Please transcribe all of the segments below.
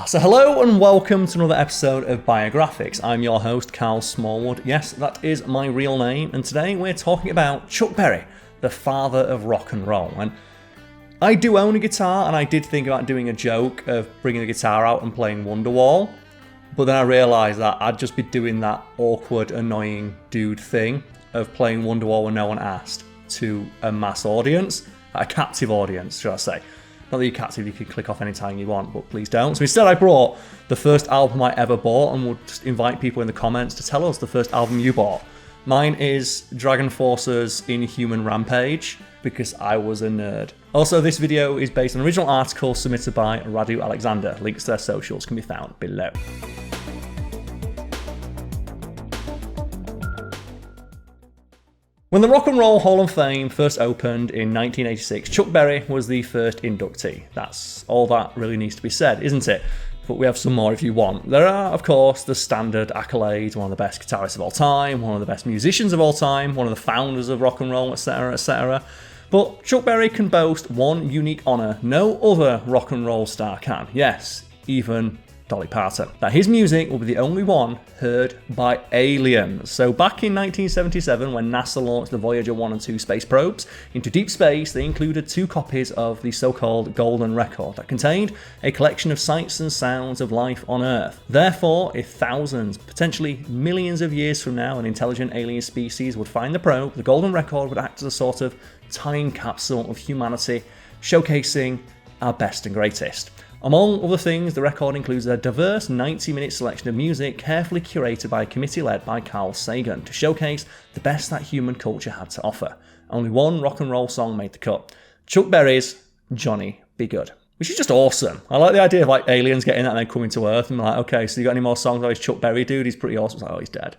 So hello and welcome to another episode of Biographics. I'm your host, Carl Smallwood. Yes, that is my real name, and today we're talking about Chuck Berry, the father of rock and roll. And I do own a guitar, and I did think about doing a joke of bringing the guitar out and playing Wonderwall, but then I realised that I'd just be doing that awkward, annoying dude thing of playing Wonderwall when no one asked to a mass audience, a captive audience, should I say. Not that you're captive, you can click off anytime you want, but please don't. So instead I brought the first album I ever bought, and we'll just invite people in the comments to tell us the first album you bought. Mine is Dragon Force's Inhuman Rampage, because I was a nerd. Also, this video is based on an original article submitted by Radu Alexander. Links to their socials can be found below. When the Rock and Roll Hall of Fame first opened in 1986, Chuck Berry was the first inductee. That's all that really needs to be said, isn't it? But we have some more if you want. There are, of course, the standard accolades, one of the best guitarists of all time, one of the best musicians of all time, one of the founders of rock and roll, etc., etc. But Chuck Berry can boast one unique honour no other rock and roll star can. Yes, even Dolly Parton. That his music will be the only one heard by aliens. So back in 1977, when NASA launched the Voyager 1 and 2 space probes into deep space, they included 2 copies of the so-called Golden Record that contained a collection of sights and sounds of life on Earth. Therefore, if thousands, potentially millions of years from now, an intelligent alien species would find the probe, the Golden Record would act as a sort of time capsule of humanity, showcasing our best and greatest. Among other things, the record includes a diverse 90-minute selection of music carefully curated by a committee led by Carl Sagan to showcase the best that human culture had to offer. Only one rock and roll song made the cut: Chuck Berry's Johnny Be Good. Which is just awesome. I like the idea of like aliens getting that and then coming to Earth and like, okay, so you got any more songs? Oh, he's Chuck Berry, dude, he's pretty awesome. It's like, oh, he's dead.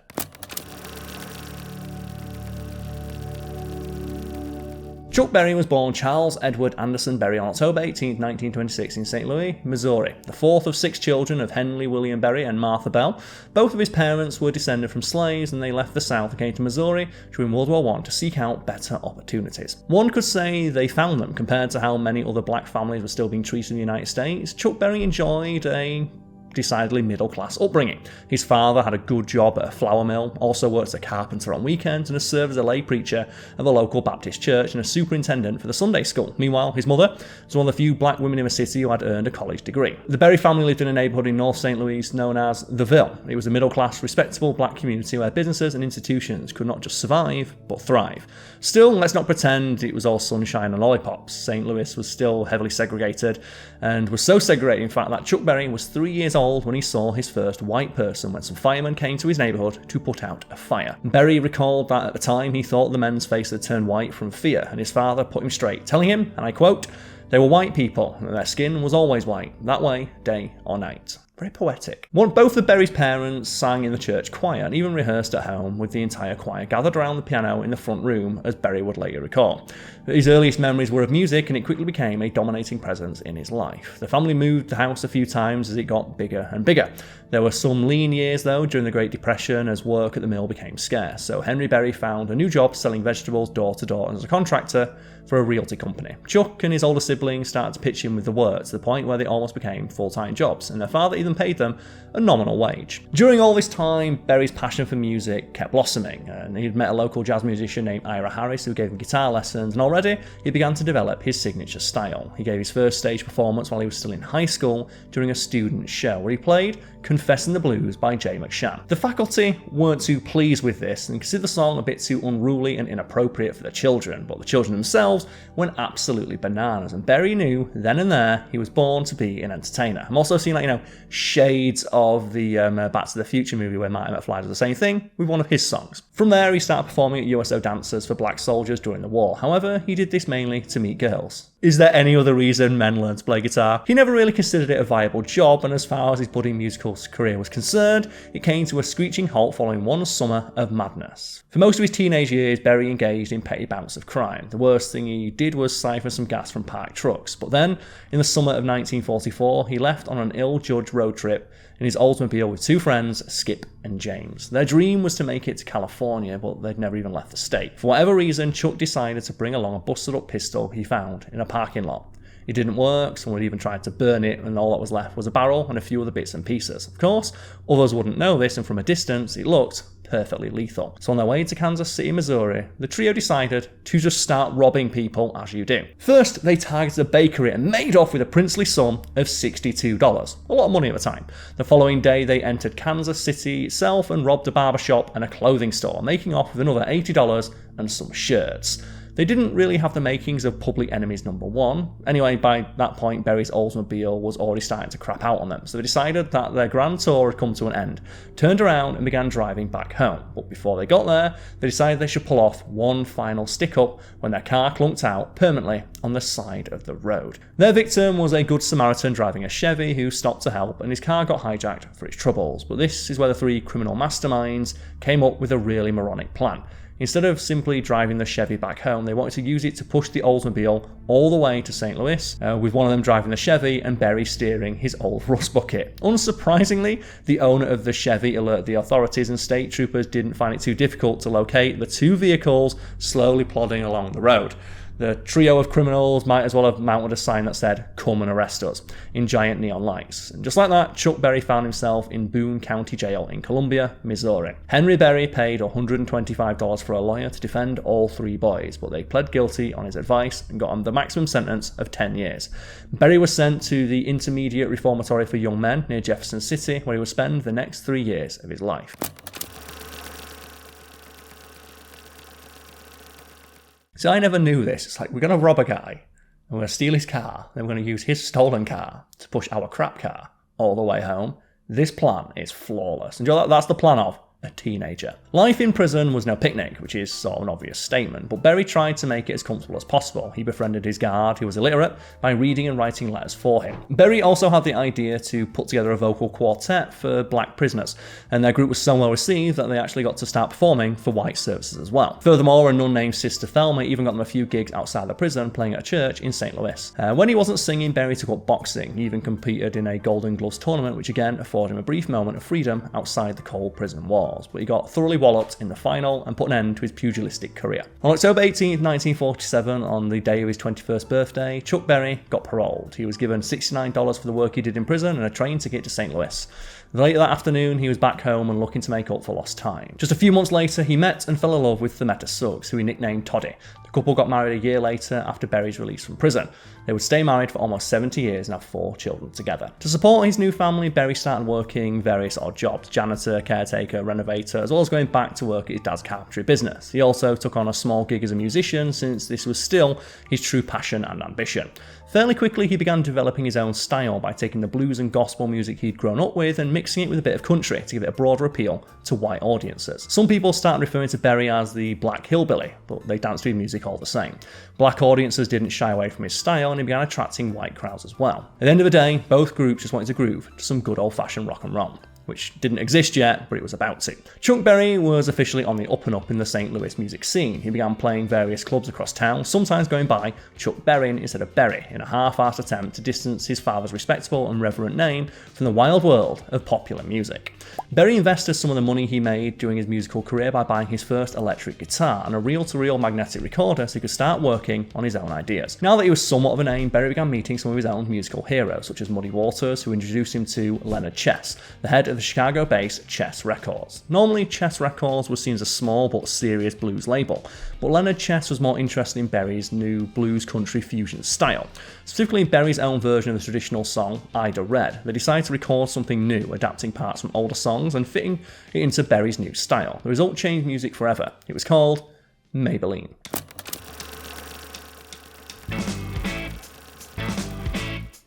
Chuck Berry was born Charles Edward Anderson Berry on October 18, 1926 in St. Louis, Missouri, the fourth of 6 children of Henry William Berry and Martha Bell. Both of his parents were descended from slaves, and they left the South and came to Missouri during World War I to seek out better opportunities. One could say they found them. Compared to how many other black families were still being treated in the United States, Chuck Berry enjoyed a decidedly middle-class upbringing. His father had a good job at a flour mill, also worked as a carpenter on weekends, and has served as a lay preacher of the local Baptist church and a superintendent for the Sunday school. Meanwhile, his mother was one of the few black women in the city who had earned a college degree. The Berry family lived in a neighbourhood in North St. Louis known as The Ville. It was a middle-class, respectable black community where businesses and institutions could not just survive, but thrive. Still, let's not pretend it was all sunshine and lollipops. St. Louis was still heavily segregated, and was so segregated, in fact, that Chuck Berry was 3 years old when he saw his first white person when some firemen came to his neighbourhood to put out a fire. Berry recalled that at the time he thought the men's face had turned white from fear, and his father put him straight, telling him, and I quote, "They were white people, and their skin was always white, that way, day or night." Very poetic. Both of Berry's parents sang in the church choir and even rehearsed at home, with the entire choir gathered around the piano in the front room, as Berry would later recall. His earliest memories were of music, and it quickly became a dominating presence in his life. The family moved the house a few times as it got bigger and bigger. There were some lean years, though, during the Great Depression, as work at the mill became scarce, so Henry Berry found a new job selling vegetables door to door as a contractor for a realty company. Chuck and his older siblings started to pitch in with the work, to the point where they almost became full-time jobs, and their father even paid them a nominal wage. During all this time, Berry's passion for music kept blossoming, and he'd met a local jazz musician named Ira Harris who gave him guitar lessons, and already he began to develop his signature style. He gave his first stage performance while he was still in high school during a student show, where he played Confessing the Blues by Jay McShann. The faculty weren't too pleased with this and considered the song a bit too unruly and inappropriate for the children, but the children themselves went absolutely bananas, and Berry knew then and there he was born to be an entertainer. I'm also seeing shades of the Back to the Future movie where Marty McFly does the same thing with one of his songs. From there, he started performing at USO dances for black soldiers during the war. However, he did this mainly to meet girls. Is there any other reason men learn to play guitar? He never really considered it a viable job, and as far as his budding musical career was concerned, it came to a screeching halt following one summer of madness. For most of his teenage years, Berry engaged in petty bouts of crime. The worst thing he did was siphon some gas from parked trucks, but then, in the summer of 1944, he left on an ill-judged road trip in his Oldsmobile with 2 friends, Skip and James. Their dream was to make it to California, but they'd never even left the state. For whatever reason, Chuck decided to bring along a busted-up pistol he found in a parking lot. It didn't work, someone had even tried to burn it, and all that was left was a barrel and a few other bits and pieces. Of course, others wouldn't know this, and from a distance, it looked perfectly lethal. So on their way to Kansas City, Missouri, the trio decided to just start robbing people as you do. First, they targeted a bakery and made off with a princely sum of $62. A lot of money at the time. The following day, they entered Kansas City itself and robbed a barber shop and a clothing store, making off with another $80 and some shirts. They didn't really have the makings of Public Enemies #1. Anyway, by that point, Berry's Oldsmobile was already starting to crap out on them, so they decided that their grand tour had come to an end, turned around and began driving back home. But before they got there, they decided they should pull off one final stick-up when their car clunked out permanently on the side of the road. Their victim was a Good Samaritan driving a Chevy who stopped to help, and his car got hijacked for its troubles. But this is where the three criminal masterminds came up with a really moronic plan. Instead of simply driving the Chevy back home, they wanted to use it to push the Oldsmobile all the way to St. Louis, with one of them driving the Chevy and Berry steering his old rust bucket. Unsurprisingly, the owner of the Chevy alerted the authorities, and state troopers didn't find it too difficult to locate the two vehicles slowly plodding along the road. The trio of criminals might as well have mounted a sign that said, "Come and arrest us," in giant neon lights. And just like that, Chuck Berry found himself in Boone County Jail in Columbia, Missouri. Henry Berry paid $125 for a lawyer to defend all three boys, but they pled guilty on his advice and got him the maximum sentence of 10 years. Berry was sent to the Intermediate Reformatory for Young Men near Jefferson City, where he would spend the next 3 years of his life. So I never knew this. It's like, we're going to rob a guy, and we're going to steal his car, then we're going to use his stolen car to push our crap car all the way home. This plan is flawless. And that's the plan of a teenager. Life in prison was no picnic, which is sort of an obvious statement, but Berry tried to make it as comfortable as possible. He befriended his guard, who was illiterate, by reading and writing letters for him. Berry also had the idea to put together a vocal quartet for black prisoners, and their group was so well received that they actually got to start performing for white services as well. Furthermore, a nun named Sister Thelma even got them a few gigs outside the prison, playing at a church in St. Louis. When he wasn't singing, Berry took up boxing. He even competed in a Golden Gloves tournament, which again afforded him a brief moment of freedom outside the cold prison walls. But he got thoroughly walloped in the final and put an end to his pugilistic career. On October 18th, 1947, on the day of his 21st birthday, Chuck Berry got paroled. He was given $69 for the work he did in prison and a train ticket to St. Louis. Later that afternoon, he was back home and looking to make up for lost time. Just a few months later, he met and fell in love with Themetta Suggs, who he nicknamed Toddy. The couple got married a year later after Berry's release from prison. They would stay married for almost 70 years and have 4 children together. To support his new family, Berry started working various odd jobs: janitor, caretaker, renovator, as well as going back to work at his dad's carpentry business. He also took on a small gig as a musician, since this was still his true passion and ambition. Fairly quickly, he began developing his own style by taking the blues and gospel music he'd grown up with and mixing it with a bit of country to give it a broader appeal to white audiences. Some people started referring to Berry as the Black Hillbilly, but they danced to his music all the same. Black audiences didn't shy away from his style, and he began attracting white crowds as well. At the end of the day, both groups just wanted to groove to some good old-fashioned rock and roll, which didn't exist yet, but it was about to. Chuck Berry was officially on the up and up in the St. Louis music scene. He began playing various clubs across town, sometimes going by Chuck Berry instead of Berry, in a half-assed attempt to distance his father's respectable and reverent name from the wild world of popular music. Berry invested some of the money he made during his musical career by buying his first electric guitar and a reel-to-reel magnetic recorder so he could start working on his own ideas. Now that he was somewhat of a name, Berry began meeting some of his own musical heroes, such as Muddy Waters, who introduced him to Leonard Chess, the head of the Chicago-based Chess Records. Normally, Chess Records was seen as a small but serious blues label, but Leonard Chess was more interested in Berry's new blues country fusion style, specifically Berry's own version of the traditional song Ida Red. They decided to record something new, adapting parts from older songs and fitting it into Berry's new style. The result changed music forever. It was called Maybelline.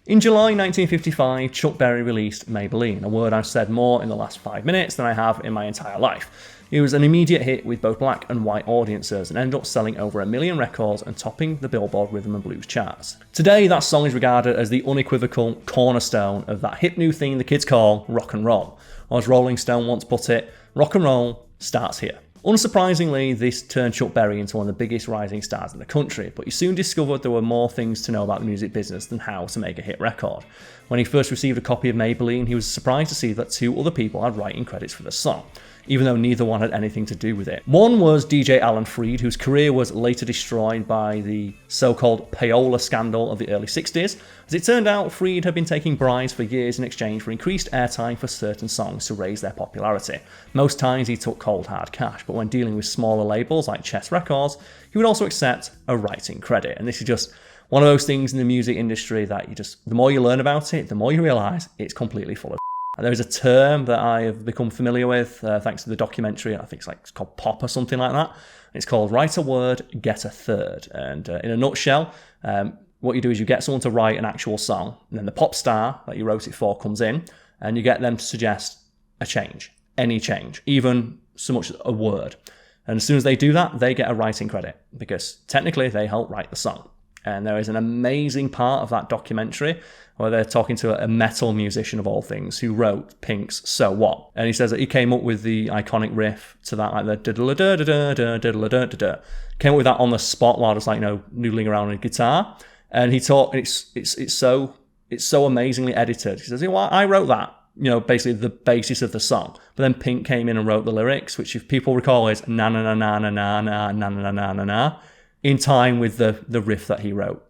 In July 1955, Chuck Berry released Maybelline, a word I've said more in the last 5 minutes than I have in my entire life. It was an immediate hit with both black and white audiences and ended up selling over 1 million records and topping the Billboard Rhythm and Blues charts. Today, that song is regarded as the unequivocal cornerstone of that hip new thing the kids call rock and roll. Or as Rolling Stone once put it, rock and roll starts here. Unsurprisingly, this turned Chuck Berry into one of the biggest rising stars in the country, but he soon discovered there were more things to know about the music business than how to make a hit record. When he first received a copy of Maybelline, he was surprised to see that 2 other people had writing credits for the song. even though neither one had anything to do with it. One was DJ Alan Freed, whose career was later destroyed by the so-called payola scandal of the early 60s. As it turned out, Freed had been taking bribes for years in exchange for increased airtime for certain songs to raise their popularity. Most times he took cold hard cash, but when dealing with smaller labels like Chess Records, he would also accept a writing credit. And this is just one of those things in the music industry that the more you learn about it, the more you realise it's completely full of. There is a term that I have become familiar with thanks to the documentary. I think it's called Pop or something like that. It's called write a word, get a third. And in a nutshell, what you do is you get someone to write an actual song, and then the pop star that you wrote it for comes in, and you get them to suggest a change, any change, even so much as a word. And as soon as they do that, they get a writing credit because technically they helped write the song. And there is an amazing part of that documentary where they're talking to a metal musician of all things who wrote Pink's So What. And he says that he came up with the iconic riff to that, like the diddle-a-da-da-da-da-diddle-a-da-da-da. Came up with that on the spot while just noodling around on a guitar. And he taught, it's so amazingly edited. He says, well, I wrote that, basically the basis of the song. But then Pink came in and wrote the lyrics, which if people recall is na na na na na na na na na na na na, in time with the riff that he wrote.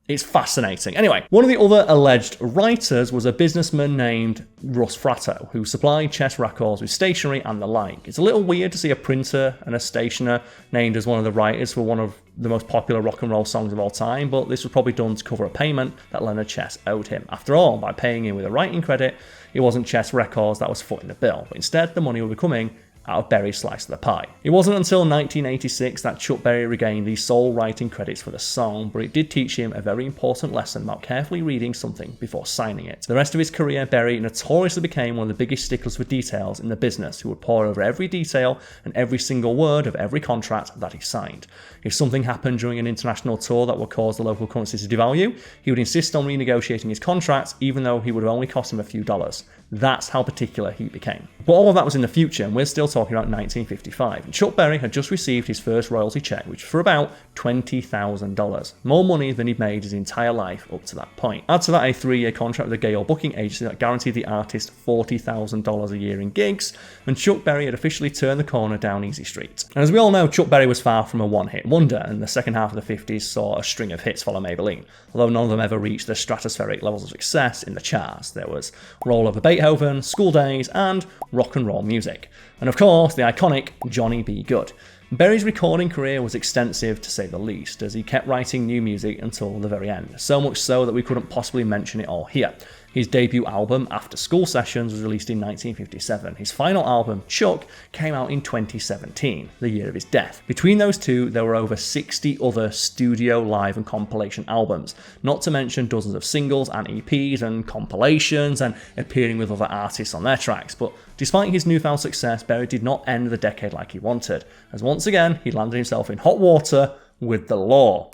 It's fascinating. Anyway, one of the other alleged writers was a businessman named Russ Fratto, who supplied Chess Records with stationery and the like. It's a little weird to see a printer and a stationer named as one of the writers for one of the most popular rock and roll songs of all time, but this was probably done to cover a payment that Leonard Chess owed him. After all, by paying him with a writing credit, it wasn't Chess Records that was footing the bill, but instead the money would be coming out of Berry's slice of the pie. It wasn't until 1986 that Chuck Berry regained the sole writing credits for the song, but it did teach him a very important lesson about carefully reading something before signing it. The rest of his career, Berry notoriously became one of the biggest sticklers for details in the business, who would pore over every detail and every single word of every contract that he signed. If something happened during an international tour that would cause the local currency to devalue, he would insist on renegotiating his contracts, even though he would have only cost him a few dollars. That's how particular he became. But all of that was in the future, and we're still talking about 1955. And Chuck Berry had just received his first royalty check, which was for about $20,000. More money than he'd made his entire life up to that point. Add to that a 3-year contract with a Gale booking agency that guaranteed the artist $40,000 a year in gigs, and Chuck Berry had officially turned the corner down Easy Street. And as we all know, Chuck Berry was far from a one-hit wonder, and the second half of the 50s saw a string of hits follow Maybelline, although none of them ever reached the stratospheric levels of success in the charts. There was Roll Over Beethoven, School Days, and rock and roll music. And of course, the iconic Johnny B. Goode. Berry's recording career was extensive to say the least, as he kept writing new music until the very end, so much so that we couldn't possibly mention it all here. His debut album, After School Sessions, was released in 1957. His final album, Chuck, came out in 2017, the year of his death. Between those two, there were over 60 other studio, live and compilation albums, not to mention dozens of singles and EPs and compilations and appearing with other artists on their tracks. But despite his newfound success, Berry did not end the decade like he wanted, as once again, he landed himself in hot water with the law.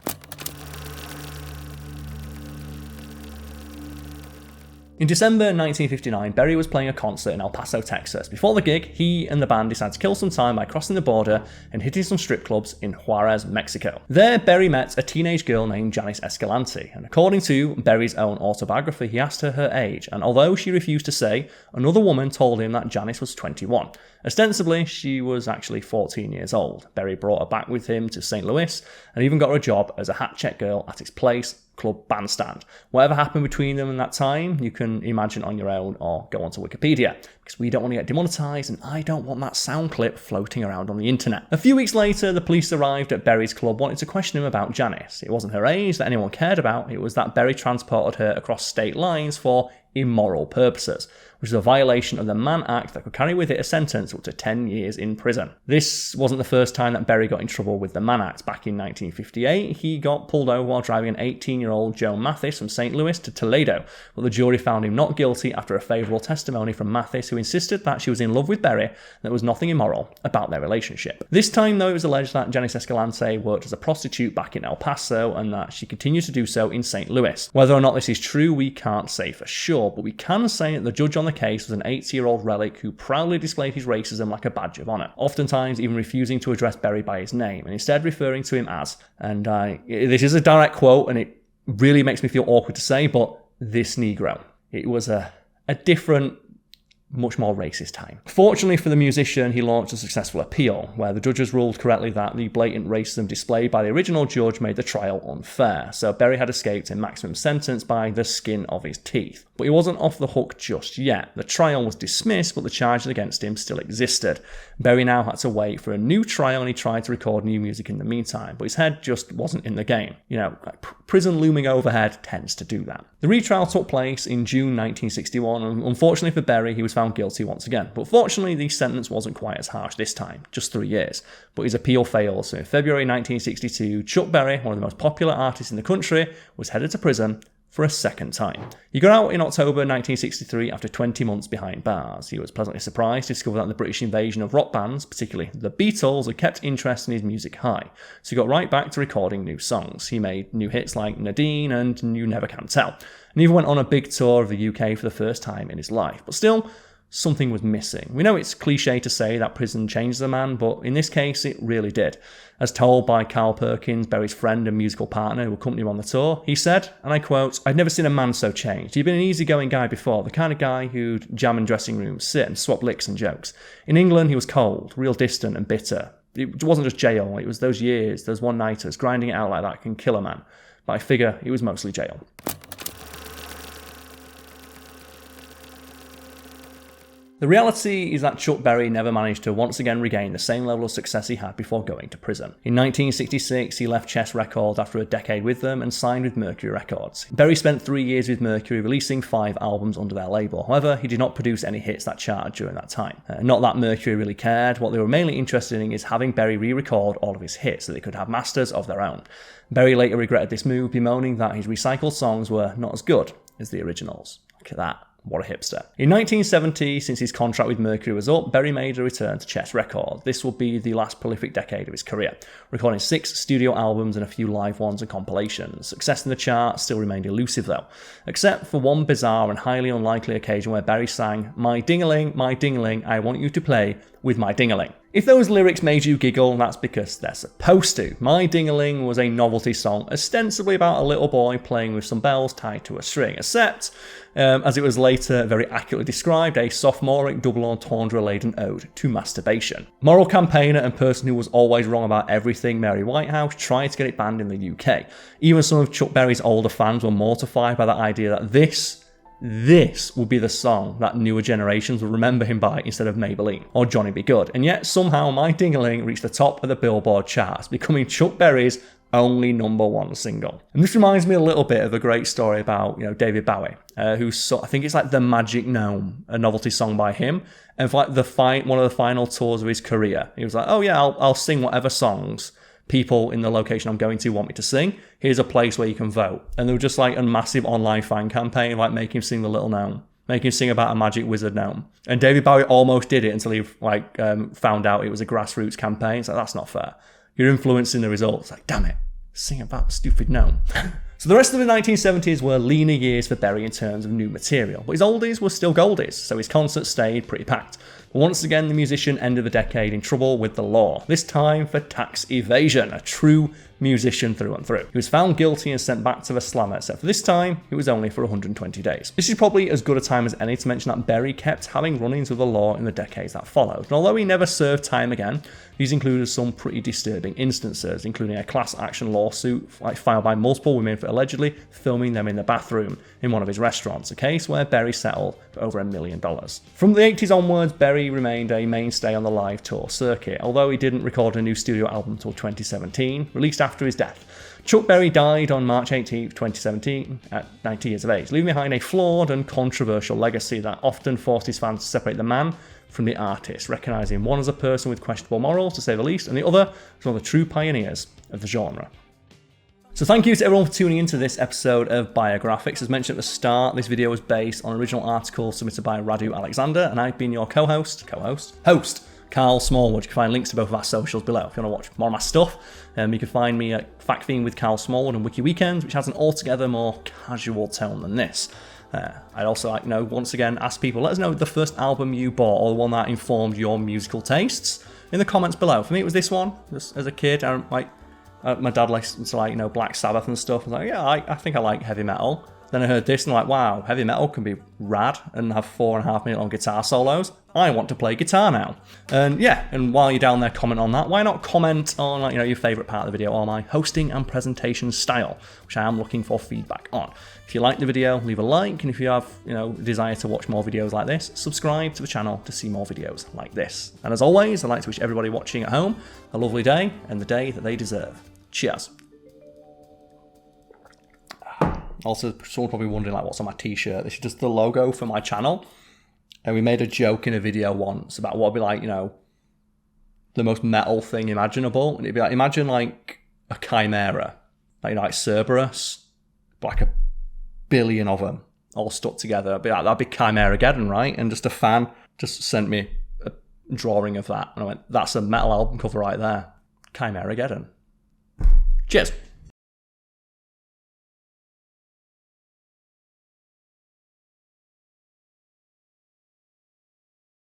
In December 1959, Berry was playing a concert in El Paso, Texas. Before the gig, he and the band decided to kill some time by crossing the border and hitting some strip clubs in Juarez, Mexico. There, Berry met a teenage girl named Janice Escalante, and according to Berry's own autobiography, he asked her age, and although she refused to say, another woman told him that Janice was 21. Ostensibly, she was actually 14 years old. Berry brought her back with him to St. Louis and even got her a job as a hat check girl at his place, Club Bandstand. Whatever happened between them in that time, you can imagine on your own or go onto Wikipedia, because we don't want to get demonetized and I don't want that sound clip floating around on the internet. A few weeks later, the police arrived at Berry's club wanting to question him about Janice. It wasn't her age that anyone cared about, it was that Berry transported her across state lines for immoral purposes, which is a violation of the Mann Act that could carry with it a sentence up to 10 years in prison. This wasn't the first time that Berry got in trouble with the Mann Act. Back in 1958, he got pulled over while driving an 18-year-old Joe Mathis from St. Louis to Toledo, but the jury found him not guilty after a favourable testimony from Mathis, who insisted that she was in love with Berry and there was nothing immoral about their relationship. This time, though, it was alleged that Janice Escalante worked as a prostitute back in El Paso and that she continued to do so in St. Louis. Whether or not this is true, we can't say for sure, but we can say that the judge on the case was an 80-year-old relic who proudly displayed his racism like a badge of honour, oftentimes even refusing to address Berry by his name and instead referring to him as, and this is a direct quote and it really makes me feel awkward to say, but this Negro. It was a different much more racist time. Fortunately for the musician, he launched a successful appeal, where the judges ruled correctly that the blatant racism displayed by the original judge made the trial unfair, so Berry had escaped a maximum sentence by the skin of his teeth. But he wasn't off the hook just yet. The trial was dismissed, but the charges against him still existed. Berry now had to wait for a new trial, and he tried to record new music in the meantime, but his head just wasn't in the game. You know, prison looming overhead tends to do that. The retrial took place in June 1961, and unfortunately for Berry, he was found guilty once again. But fortunately, the sentence wasn't quite as harsh this time, just 3 years. But his appeal failed, so in February 1962, Chuck Berry, one of the most popular artists in the country, was headed to prison for a second time. He got out in October 1963 after 20 months behind bars. He was pleasantly surprised to discover that the British invasion of rock bands, particularly the Beatles, had kept interest in his music high. So he got right back to recording new songs. He made new hits like Nadine and You Never Can Tell, and even went on a big tour of the UK for the first time in his life. But still, something was missing. We know it's cliche to say that prison changes a man, but in this case, it really did. As told by Carl Perkins, Berry's friend and musical partner who accompanied him on the tour, he said, and I quote, "I'd never seen a man so changed. He'd been an easygoing guy before, the kind of guy who'd jam in dressing rooms, sit and swap licks and jokes. In England, he was cold, real distant and bitter. It wasn't just jail, it was those years, those one-nighters, grinding it out like that can kill a man. But I figure it was mostly jail." The reality is that Chuck Berry never managed to once again regain the same level of success he had before going to prison. In 1966, he left Chess Records after a decade with them and signed with Mercury Records. Berry spent 3 years with Mercury, releasing 5 albums under their label. However, he did not produce any hits that charted during that time. Not that Mercury really cared. What they were mainly interested in is having Berry re-record all of his hits so they could have masters of their own. Berry later regretted this move, bemoaning that his recycled songs were not as good as the originals. Look at that. What a hipster. In 1970, since his contract with Mercury was up, Berry made a return to Chess Records. This would be the last prolific decade of his career, recording 6 studio albums and a few live ones and compilations. Success in the charts still remained elusive though, except for one bizarre and highly unlikely occasion where Berry sang, my ding-a-ling, I want you to play with my ding-a-ling." If those lyrics made you giggle, that's because they're supposed to. My Ding-a-Ling was a novelty song, ostensibly about a little boy playing with some bells tied to a string, except, as it was later very accurately described, a sophomoric double entendre-laden ode to masturbation. Moral campaigner and person who was always wrong about everything, Mary Whitehouse, tried to get it banned in the UK. Even some of Chuck Berry's older fans were mortified by the idea that this would be the song that newer generations will remember him by instead of Maybelline or Johnny B. Goode. And yet somehow My Ding-a-Ling reached the top of the Billboard charts, becoming Chuck Berry's only #1 single. And this reminds me a little bit of a great story about, David Bowie, I think it's like The Magic Gnome, a novelty song by him. And for like one of the final tours of his career, he was like, "Oh yeah, I'll sing whatever songs people in the location I'm going to want me to sing. Here's a place where you can vote." And there was just like a massive online fan campaign, like make him sing The Little Gnome, make him sing about a magic wizard gnome. And David Bowie almost did it until he found out it was a grassroots campaign. It's like, that's not fair. You're influencing the results. Like, damn it, sing about the stupid gnome. So the rest of the 1970s were leaner years for Berry in terms of new material, but his oldies were still goldies, so his concerts stayed pretty packed. Once again, the musician ended the decade in trouble with the law, this time for tax evasion, a true musician through and through. He was found guilty and sent back to the slammer, except for this time, it was only for 120 days. This is probably as good a time as any to mention that Berry kept having run-ins with the law in the decades that followed. And although he never served time again, these included some pretty disturbing instances, including a class action lawsuit filed by multiple women for allegedly filming them in the bathroom in one of his restaurants, a case where Berry settled for over $1 million. From the 80s onwards, Berry remained a mainstay on the live tour circuit, although he didn't record a new studio album until 2017, released after his death. Chuck Berry died on March 18, 2017, at 90 years of age, leaving behind a flawed and controversial legacy that often forced his fans to separate the man from the artist, recognising one as a person with questionable morals, to say the least, and the other as one of the true pioneers of the genre. So thank you to everyone for tuning into this episode of Biographics. As mentioned at the start, this video was based on an original article submitted by Radu Alexander, and I've been your host, Carl Smallwood. You can find links to both of our socials below if you want to watch more of my stuff. You can find me at Fact Fiend with Carl Smallwood and Wiki Weekends, which has an altogether more casual tone than this. I'd also once again ask people, let us know the first album you bought or the one that informed your musical tastes in the comments below. For me, it was this one. Just as a kid, my dad likes to Black Sabbath and stuff. I was like, yeah, I think I like heavy metal. Then I heard this and I'm like, wow, heavy metal can be rad and have 4.5 minute long guitar solos. I want to play guitar now. And yeah, and while you're down there comment on that, why not comment on, like, your favorite part of the video or my hosting and presentation style, which I am looking for feedback on. If you like the video, leave a like, and if you have, a desire to watch more videos like this, subscribe to the channel to see more videos like this. And as always, I'd like to wish everybody watching at home a lovely day and the day that they deserve. Cheers. Also, someone probably wondering, like, what's on my t-shirt. This is just the logo for my channel. And we made a joke in a video once about what would be like, the most metal thing imaginable. And it'd be like, imagine like a chimera, like Cerberus, but like a billion of them all stuck together. That'd be Chimera-geddon, right? And just a fan just sent me a drawing of that. And I went, that's a metal album cover right there. Chimera-geddon. Cheers.